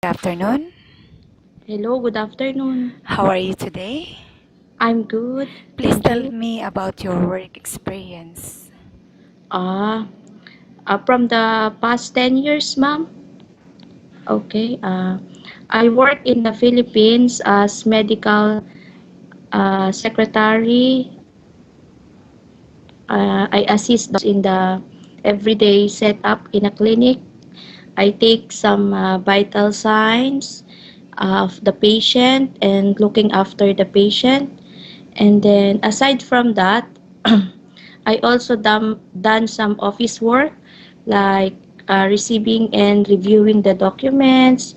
Afternoon. Hello, good afternoon. How are you today? I'm good. Please And tell you? me about your work experience. Ah, from the past 10 years, ma'am. Okay. I work in the Philippines as medical secretary. I assist those in the everyday setup in a clinic. I take some vital signs of the patient and looking after the patient. And then aside from that, I also done some office work like receiving and reviewing the documents,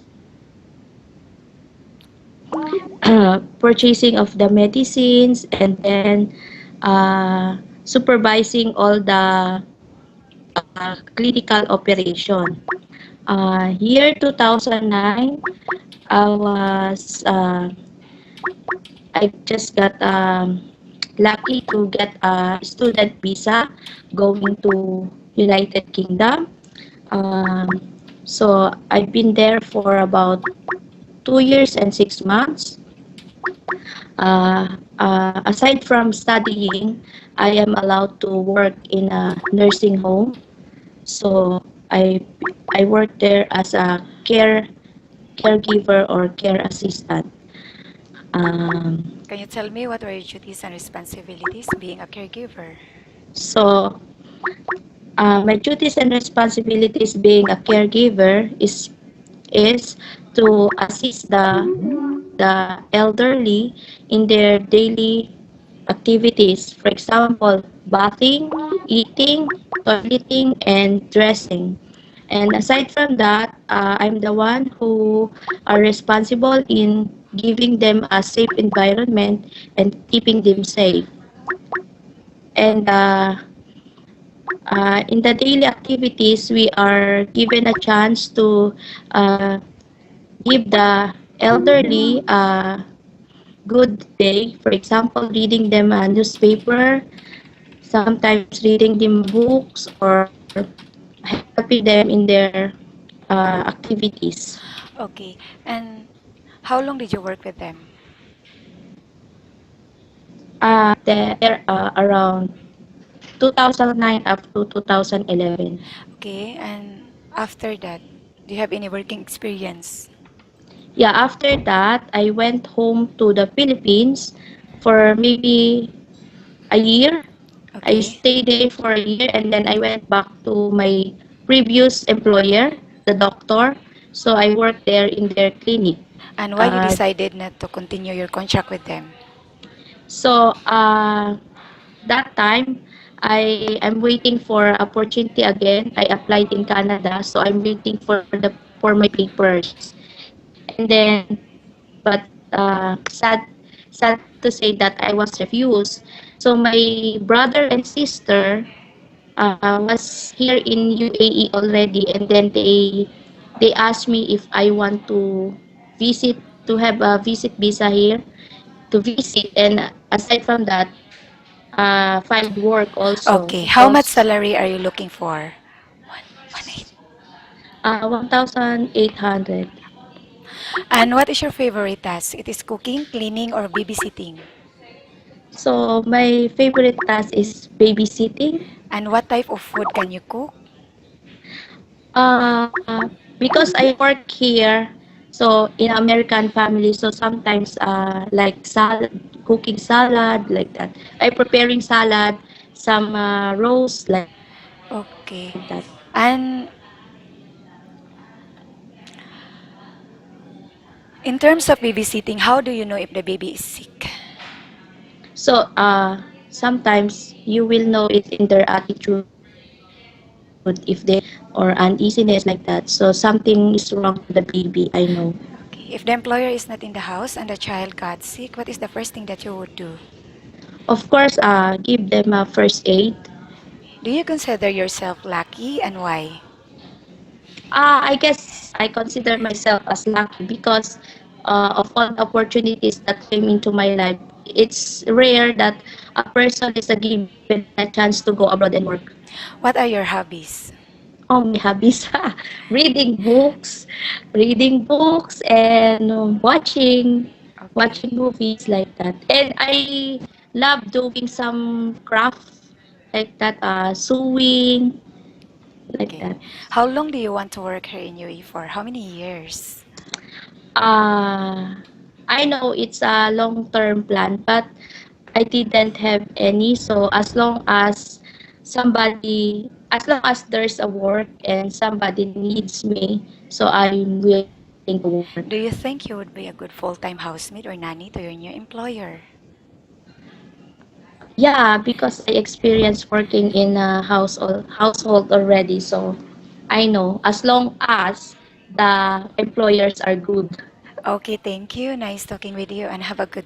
purchasing of the medicines, and then supervising all the clinical operation. Year 2009, I was I just got lucky to get a student visa going to United Kingdom. Um, so I've been there for about 2 years and 6 months. Aside from studying, I am allowed to work in a nursing home. So I work there as a caregiver or care assistant. Um, Can you tell me what were your duties and responsibilities being a caregiver? so my duties and responsibilities being a caregiver is to assist the elderly in their daily activities. For example, bathing, eating, toileting, and dressing. And aside from that, I'm the one who are responsible in giving them a safe environment and keeping them safe. And in the daily activities, we are given a chance to uh, give the elderly a good day. For example, reading them a newspaper, sometimes reading them books, or helping them in their activities. Okay, and how long did you work with them? Around 2009 up to 2011. Okay, and after that, do you have any working experience? Yeah, after that, I went home to the Philippines for maybe a year. I Okay, stayed there for a year and then I went back to my previous employer, the doctor. So I worked there in their clinic. and why you Uh, decided not to continue your contract with them? so that time, I am waiting for opportunity again. I applied in Canada, so I'm waiting for my papers. And then, but sad to say that I was refused. So my brother and sister was here in UAE already, and then they asked me if I want to visit to have a visit visa here to visit, and aside from that, find work also Okay, how much because salary are you looking for? One eight. 1,800. And what is your favorite task? It is cooking, cleaning, or babysitting? So my favorite task is babysitting. And what type of food can you cook? Uh, because I work here, so in American family, so sometimes like salad, cooking salad like that. I preparing salad, some roast like that. Okay. And in terms of babysitting, how do you know if the baby is sick? So sometimes you will know it in their attitude if they or uneasiness like that. So something is wrong to the baby. I know. Okay. If the employer is not in the house and the child got sick, what is the first thing that you would do? Of course, give them a first aid. Do you consider yourself lucky and why? I guess I consider myself as lucky because of all the opportunities that came into my life. It's rare that a person is given a chance to go abroad and work. What are your hobbies? Oh, my hobbies. reading books, and watching Okay. movies like that. And I love doing some craft like that, sewing like Okay. that. How long do you want to work here in UAE for? How many years? Uh, I know it's a long-term plan, but I didn't have any. So as long as there's a work and somebody needs me, so I'm willing to work. Do you think you would be a good full-time housemaid or nanny to your new employer? Yeah, because I experienced working in a household already, so I know as long as the employers are good. Okay, thank you. Nice talking with you and have a good